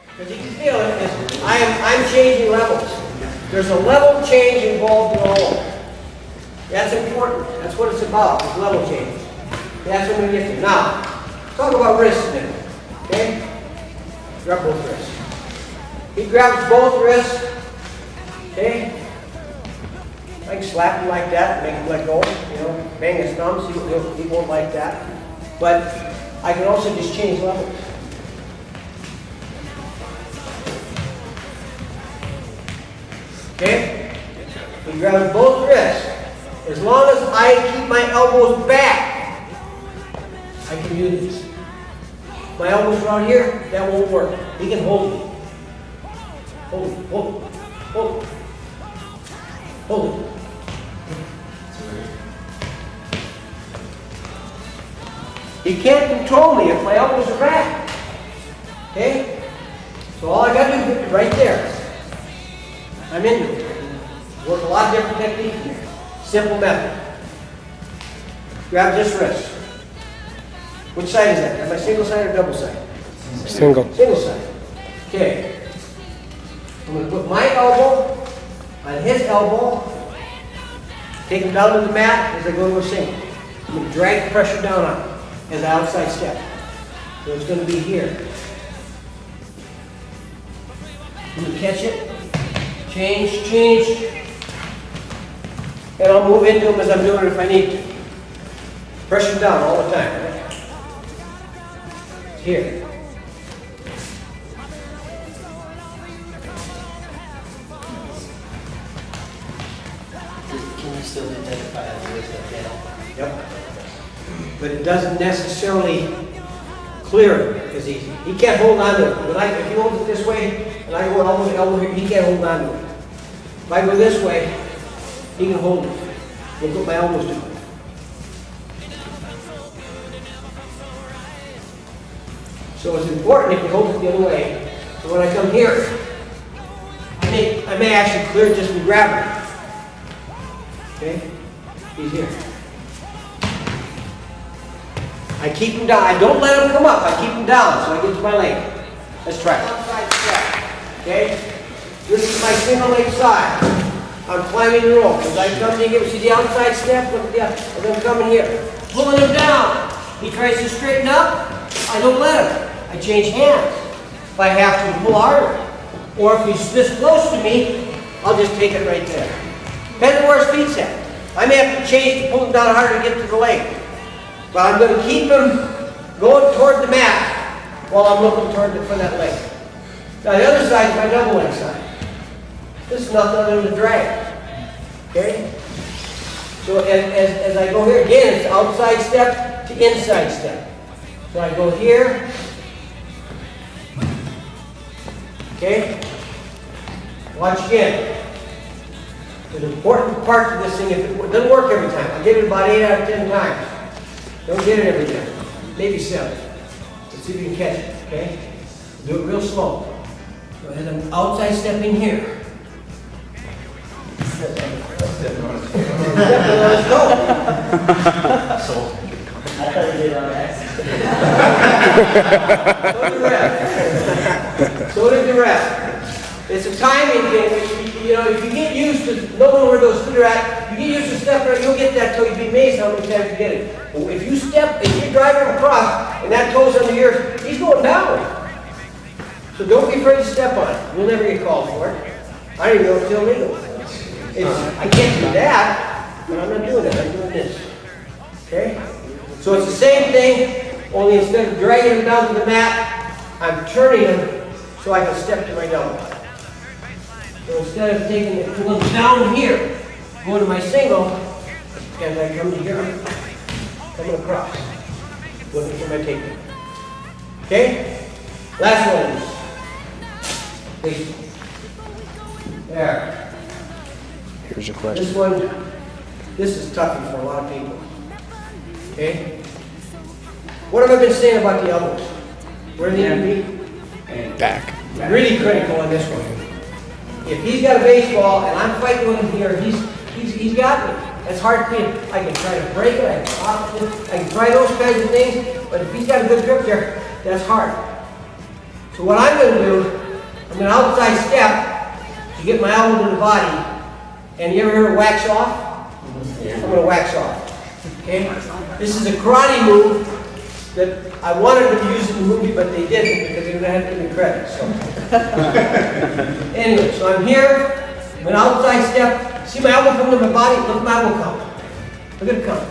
Because you can feel it, is I'm changing levels. There's a level change involved in all of it. That's important. That's what it's about, is level change. That's what we're going to get to. Now, talk about wrists a minute. Okay? Grab both wrists. He grabs both wrists. Okay? I can slap him like that, make him let go. You know, bang his thumbs. He won't like that. But I can also just change levels. Okay? He grabs both wrists. As long as I keep my elbows back, I can do this. My elbows around here, that won't work. He can hold me. Hold it, hold it, hold it. Hold it. He can't control me if my elbows are back. Okay? So all I got to do is right there. I'm into it. Work a lot of different techniques here. Simple method. Grab this wrist. Which side is that? Am I single side or double side? Single. Single side. Okay. I'm going to put my elbow on his elbow. Take him down to the mat as I go to a single. I'm going to drag the pressure down on him as an outside step. So it's going to be here. I'm going to catch it. Change, change. And I'll move into him as I'm doing it if I need to. Pressure down all the time, right? Here. Can you still identify as wrist like that? Yep. But it doesn't necessarily clear it as easy. He can't hold on to it. If he holds it this way, and I go elbow to elbow here, he can't hold on to it. If I go this way, he can hold it. Look what my elbows do. So it's important if you hold it the other way. So when I come here, I may actually clear it just from grabbing. Okay? He's here. I keep him down. I don't let him come up. I keep him down so I get to my leg. Let's try it. Outside step. Okay? This is my single leg side. I'm climbing the rope. As I come in here, see the outside step? Look at the outside. As I'm coming here. Pulling him down. He tries to straighten up. I don't let him. I change hands. If I have to, pull harder. Or if he's this close to me, I'll just take it right there. Depending on where his feet's at. I may have to change to pull him down harder to get to the leg. But I'm going to keep him going toward the mat while I'm looking for that leg. Now the other side is my double leg side. This is nothing other than a drag. Okay? So as I go here, again, it's outside step to inside step. So I go here. Okay? Watch again. There's an important part to this thing. If it doesn't work every time. I get it about 8 out of 10 times. Don't get it every time. Maybe 7. Let's see if you can catch it. Okay? Do it real slow. So as I'm outside stepping here. Let's go. I thought you did on accident. So did the ref. So did the ref. It's a timing thing. If you get used to knowing where those feet are at, you get used to stepping, you'll get that toe. You'd be amazed how many times you get it. But if you drive him across and that toe's under yours, he's going down. So don't be afraid to step on it. You'll never get called for it. I didn't know it's illegal. I can't do that, but I'm not doing that. I'm doing this. Okay? So it's the same thing, only instead of dragging him down to the mat, I'm turning him so I can step to my double. So instead of taking it down here, going to my single, as I come to here, coming across, looking for my takedown. Okay? Last one. Please. There. Here's your question. This is tough for a lot of people. Okay? What have I been saying about the elbows? Where they need to be? Back. Really critical on this one. If he's got a baseball and I'm fighting with him here, he's got me. That's hard for me. I can try to break it, I can pop it, I can try those kinds of things, but if he's got a good grip there, that's hard. So So what I'm going to do, I'm going to outside step to get my elbow to the body. And you ever hear wax off? I'm going to wax off. Okay? This is a karate move that I wanted to use in the movie, but they didn't because they didn't have to give me credit. So. Anyway, so I'm here. I'm going to outside step. See my elbow come to my body? Look at my elbow come. Look at it come.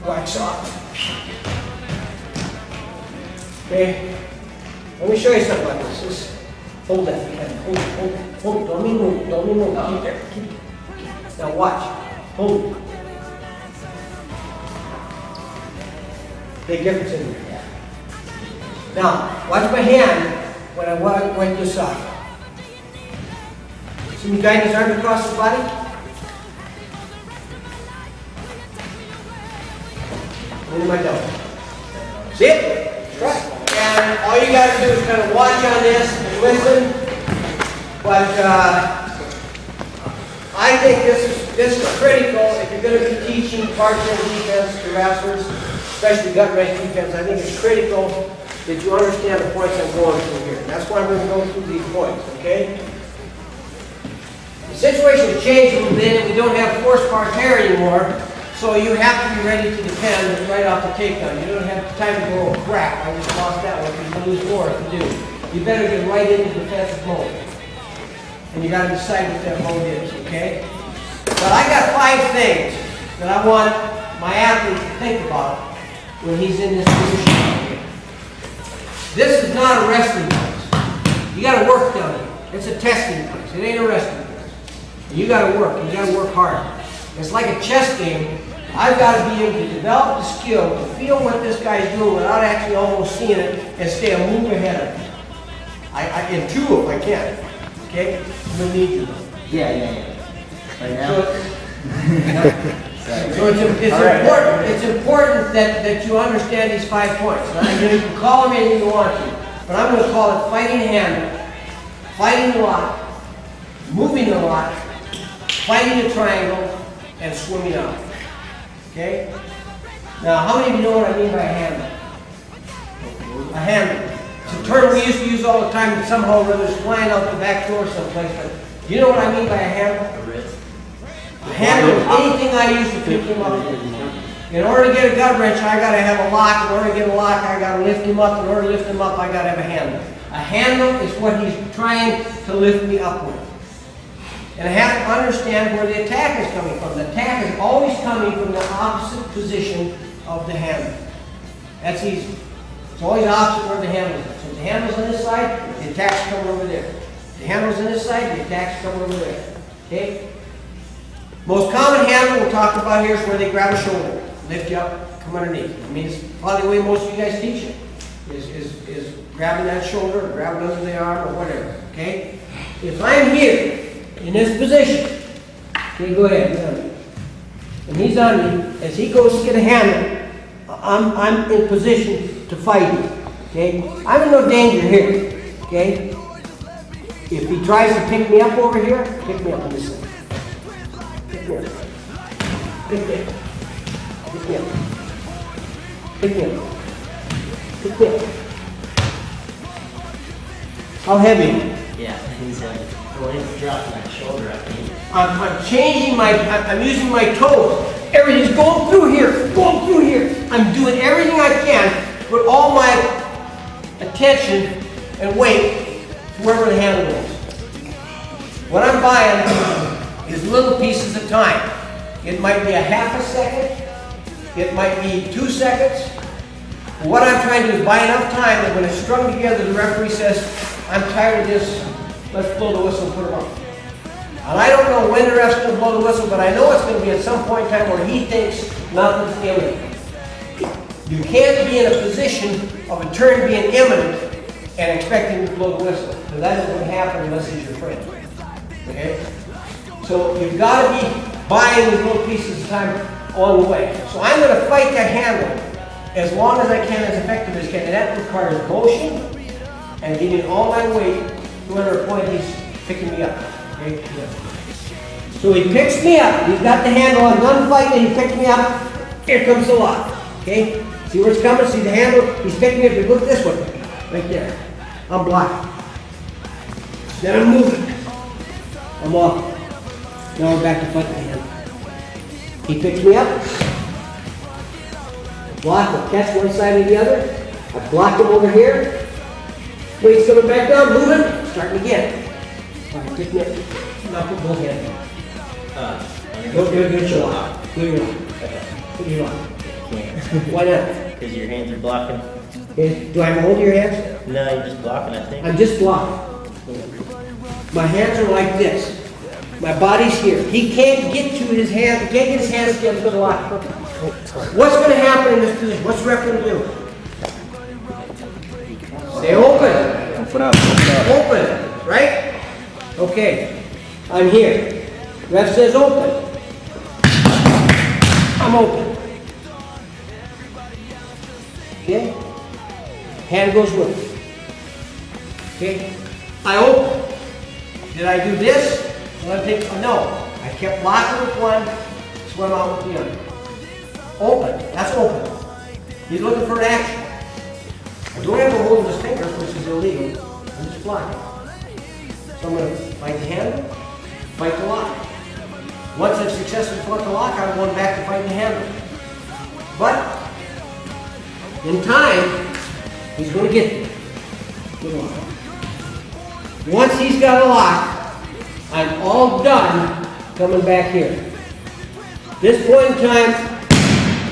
Wax off. Okay? Let me show you something like this. Just hold that. Hold it. Hold it. Don't me move. Don't me move. Keep there. Keep it. Now watch. Hold it. Big difference in there. Now, watch my hand when I wipe this off. See me guiding his arm across his body? Into my elbow. See it? Right. And all you got to do is kind of watch on this and listen. But I think this is critical if you're going to be teaching partial defense to wrestlers, especially gut wrench defense. I think it's critical that you understand the points I'm going through here. That's why I'm going to go through these points, okay? The situation has changed a little bit, and we don't have force part hair anymore. So you have to be ready to defend right off the takedown. You don't have time to go, oh crap, I just lost that one, because you lose more to do. You better get right into defensive mode. And you got to decide what that mode is, okay? But I got 5 things that I want my athlete to think about when he's in this position. This is not a wrestling place. You got to work down here. It's a testing place. It ain't a wrestling place. And you got to work. You got to work hard. It's like a chess game. I've got to be able to develop the skill to feel what this guy's doing without actually almost seeing it and stay a move ahead of him. I can 2 if I can. Okay? I'm going to need you though. Yeah. Right now? So it's important that you understand these 5 points. You can call them anything you want to, but I'm going to call it fighting handle, fighting the lock, moving the lock, fighting the triangle, and swimming out. Okay? Now, how many of you know what I mean by a handle? A handle. It's a term we used to use all the time, and somehow or other it's flying out the back door someplace. But do you know what I mean by a handle? A wrist. A handle is anything I use to pick him up. In order to get a gut wrench, I got to have a lock. In order to get a lock, I got to lift him up. In order to lift him up, I got to have a handle. A handle is what he's trying to lift me up with. And I have to understand where the attack is coming from. The attack is always coming from the opposite position of the handle. That's easy. It's always opposite where the handle is. So if the handle's on this side, the attack's coming over there. If the handle's on this side, the attack's coming over there. Okay? Most common handle we'll talk about here is where they grab a shoulder, lift you up, come underneath. I mean, it's probably the way most of you guys teach it, is grabbing that shoulder, or grabbing under the arm, or whatever. Okay? If I'm here, in this position, okay, go ahead, he's on me. And he's on me, as he goes to get a handle, I'm in position to fight him, okay? I'm in no danger here, okay? If he tries to pick me up over here, pick me up on this side. Pick me up. Pick me up. Pick me up. Pick me up. Pick me up. How heavy? Yeah, he's he's dropping that shoulder, I think. I'm changing I'm using my toes. Everything's going through here, going through here. I'm doing everything I can to put all my attention and weight to wherever the handle is. What I'm buying is little pieces of time. It might be a half a second. It might be 2 seconds. But what I'm trying to do is buy enough time that when it's strung together, the referee says, I'm tired of this. Let's blow the whistle and put it on. And I don't know when the ref's going to blow the whistle, but I know it's going to be at some point in time where he thinks nothing's imminent. You can't be in a position of a turn being imminent and expect him to blow the whistle. Because that isn't going to happen unless he's your friend. Okay? So you've got to be buying these little pieces of time on the way. So I'm going to fight that handle as long as I can, as effective as I can. And that requires motion and getting all my weight to whatever point he's picking me up. Okay? So he picks me up. He's got the handle. I'm done fighting. He picks me up. Here comes the lock. Okay? See where it's coming? See the handle? He's picking me up. Look this way. Right there. I'm blocking. Then I'm moving. I'm off. Now we're back to fighting him. He picks me up. Block, I catch one side or the other. I block him over here. Weight's coming back down, moving, starting again. All right, pick me up. Now put both hands down. Go to your lock. Go to your lock. Go to your lock. Can't. Why not? Because your hands are blocking. Okay. Do I have a hold of your hands? No, you're just blocking, I think. I'm just blocking. My hands are like this. My body's here. He can't get to his hands. He can't get his hands together to the lock. What's going to happen in this position? What's the referee going to do? Stay open. Open up. Open, right? Okay. I'm here. Ref says open. I'm open. Okay? Hand goes with it. Okay? I open. Did I do this? No. I kept blocking with one, swim out with the other. Open. That's open. He's looking for an action. I don't have a hold of his fingers, which is illegal. I'm just blocking. So I'm going to fight the handle, fight the lock. Once I've successfully fought the lock, I'm going back to fight the handle. But in time, he's going to get me. Good luck. Once he's got a lock, I'm all done coming back here. This point in time,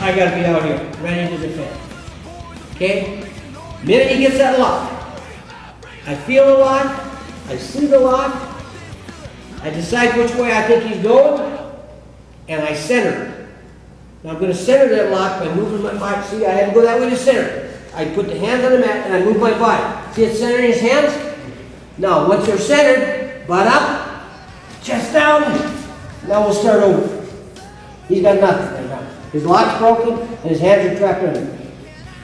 I got to be out here, ready to defend. Okay? Minute he gets that lock, I feel the lock, I see the lock, I decide which way I think he's going, and I center it. Now I'm going to center that lock by moving my body. See, I had to go that way to center it. I put the hands on the mat and I move my body. See it centering his hands? Now, once they're centered, butt up, chest down, now we'll start over. He's got nothing right now. His lock's broken and his hands are trapped under him.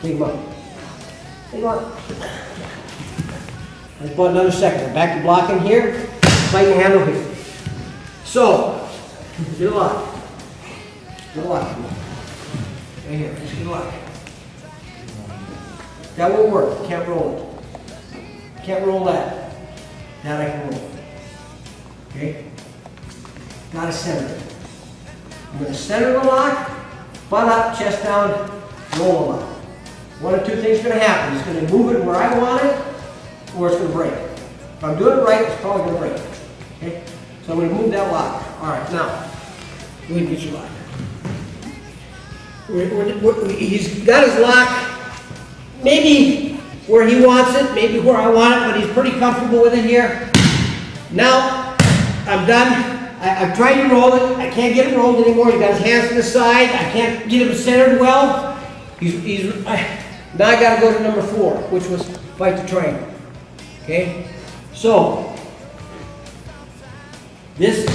Take him up. Take him up. Let's put another second. Back to blocking here, fighting the handle here. So, get a lock. Get a lock. Right here, just get a lock. That won't work. Can't roll it. Can't roll that. That I can roll. Okay? Gotta center it. I'm going to center the lock, butt up, chest down, roll the lock. One of two things is going to happen. It's going to move it where I want it, or it's going to break. If I'm doing it right, it's probably going to break. Okay? So I'm going to move that lock. All right, now, go ahead and get your lock. He's got his lock maybe where he wants it, maybe where I want it, but he's pretty comfortable with it here. Now, I'm done. I've tried to roll it. I can't get it rolled anymore. He's got his hands to the side. I can't get him centered well. Now I got to go to number 4, which was fight the triangle. Okay? So, this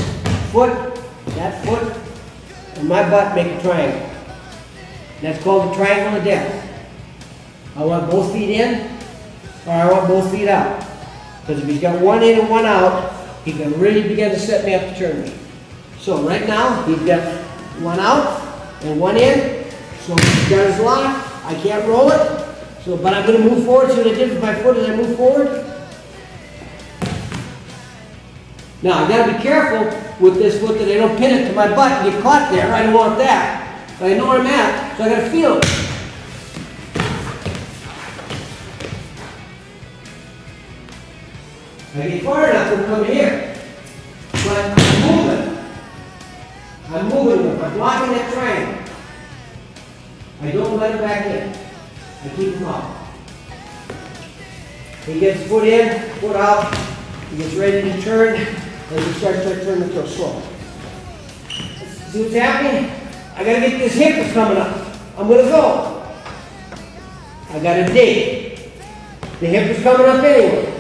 foot, that foot, and my butt make a triangle. That's called the triangle of death. I want both feet in, or I want both feet out. Because if he's got one in and one out, he can really begin to set me up to turn me. So right now, he's got one out and one in. So he's got his lock. I can't roll it. So, but I'm going to move forward. See what I did with my foot as I move forward? Now, I've got to be careful with this foot that I don't pin it to my butt and get caught there. I don't want that. But I know where I'm at, so I got to feel it. I get far enough to come here, but I'm moving. I'm moving. I'm blocking that triangle. I don't let him back in. I keep him out. He gets foot in, foot out. He gets ready to turn, and he starts to turn the toe slow. See what's happening? I gotta get this hip is coming up. I'm gonna go. I gotta dig. The hip is coming up anyway.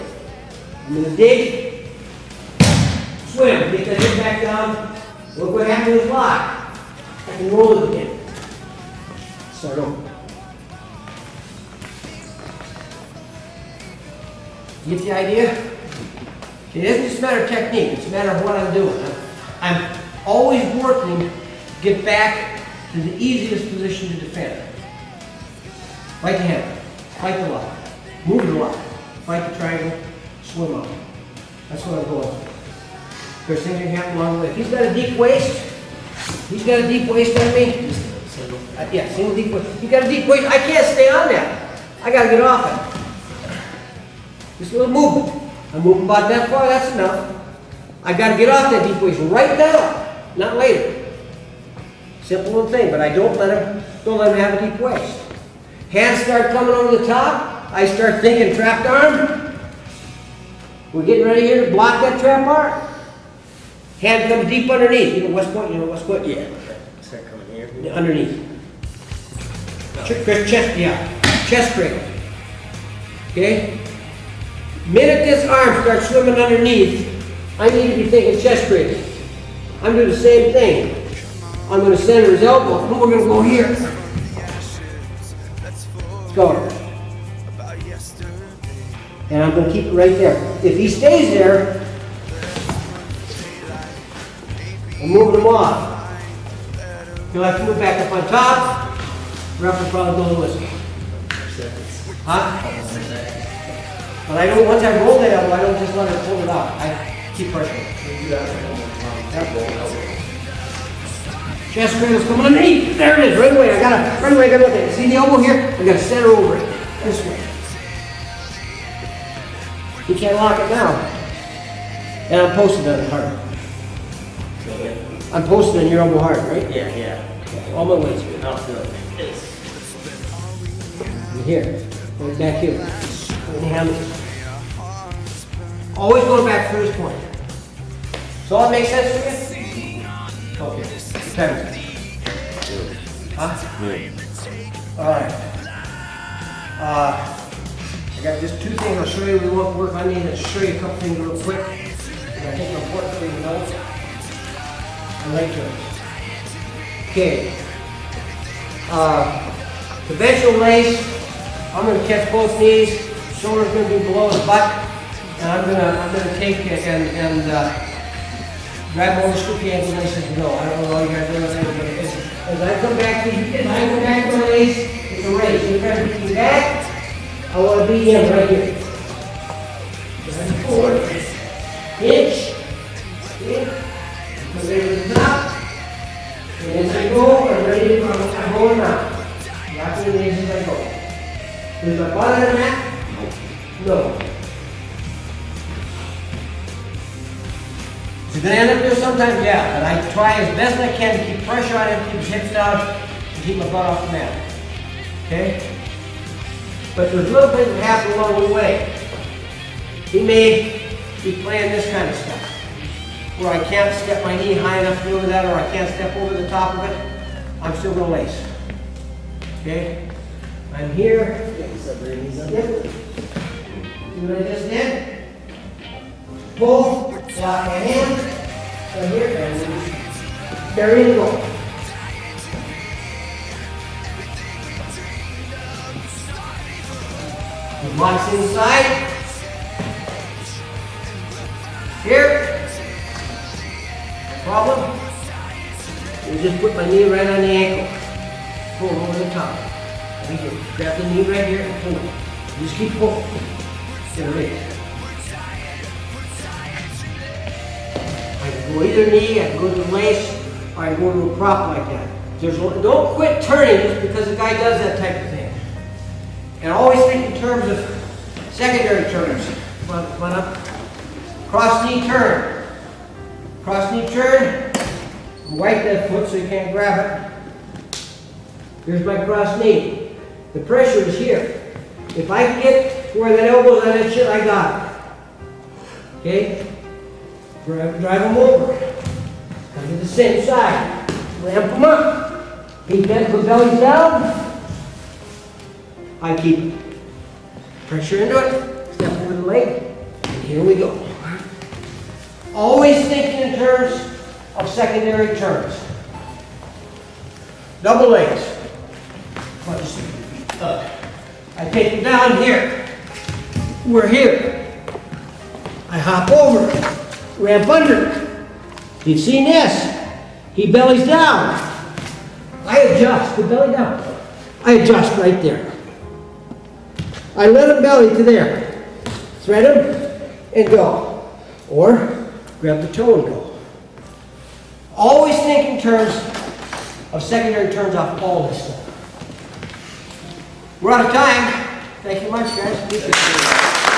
I'm going to dig, swim, get that hip back down. Look what happened to his lock. I can roll it again. Start over. You get the idea? It isn't just a matter of technique, it's a matter of what I'm doing. I'm always working to get back to the easiest position to defend. Fight the handle, fight the lock, move the lock. fight the triangle, swim up. That's what I'm going for. There's things that can happen along the way. If he's got a deep waist, on me. Yeah, single deep waist. He's got a deep waist, I can't stay on that. I gotta get off it. Just a little movement. I'm moving about that far, that's enough. I gotta get off that deep waist right now, not later. Simple little thing, but I don't let him have a deep waist. Hands start coming over the top, I start thinking trapped arm. We're getting ready here to block that trap arm. Hand comes deep underneath. You know West Point? Yeah. Start coming here. Underneath. Chest, yeah. Chest cradle. Okay? Minute this arm starts swimming underneath, I need to be thinking chest cradle. I'm doing the same thing. I'm going to center his elbow, and we're going to go here. Let's go. And I'm going to keep it right there. If he stays there, I'm moving him off. He'll have to move back up on top. Ref will probably blow the whistle. Huh? But I don't, once I roll that elbow, I don't just let her pull it out. I keep pressure. Chest cradle's coming underneath. There it is, right away. I gotta look at it. See the elbow here? I gotta center over it. This way. You can't lock it down. And I'm posted on it hard. I'm posted on your elbow hard, right? Yeah. Okay, all my weight's good. I'll feel it. And here. Right back here. Always going back through this point. So all that makes sense to you? Okay. Depends. Huh? Alright. I got just two things I'll show you. We won't work on these. I'll show you a couple things real quick. And I think they're important for you to know. I like to. Okay. Conventional lace. I'm going to catch both knees. Shoulder's going to be below his butt. And I'm gonna take it and grab all the scoopy ankle laces and go. I don't know all you guys are doing, but as I come back to my lace, it's a race. You're trying to beat me back. I want to beat him right here. Back forward. Inch. Come over to the top. And as I go, I'm ready to go. I'm going now. Lock the knees as I go. There's a bottom of that? No. Is it going to end up there sometimes? Yeah, but I try as best I can to keep pressure on him, keep his hips down, and keep my butt off the mat. Okay? But there's little things that happen along the way. He may be playing this kind of stuff, where I can't step my knee high enough to go over that, or I can't step over the top of it. I'm still going to lace. Okay? I'm here. Yep. See what I just did? Pull, lock my hand, right here, and there you go. He locks inside. Here. Problem? You just put my knee right on the ankle. Pull over the top. Right here. Grab the knee right here and pull it. Just keep pulling. Get it right. I can go either knee, I can go to the lace, or I can go to a prop like that. Don't quit turning just because the guy does that type of thing. And always think in terms of secondary turns. Come on up. Cross knee turn. Cross knee turn. Wipe that foot so you can't grab it. Here's my cross knee. The pressure is here. If I can get where that elbow's on that shit, I got it. Okay? Drive them over. Come to the same side. Ramp them up. He bends the belly down. I keep pressure into it. Step over the leg. And here we go. Always thinking in terms of secondary turns. Double legs. I take it down here. We're here. I hop over. Ramp under. You've seen this. He bellies down. I adjust the belly down. I adjust right there. I let him belly to there. spread them and go. Or grab the toe and go. Always think in terms of secondary turns off all this stuff. We're out of time. Thank you much, guys. Appreciate it.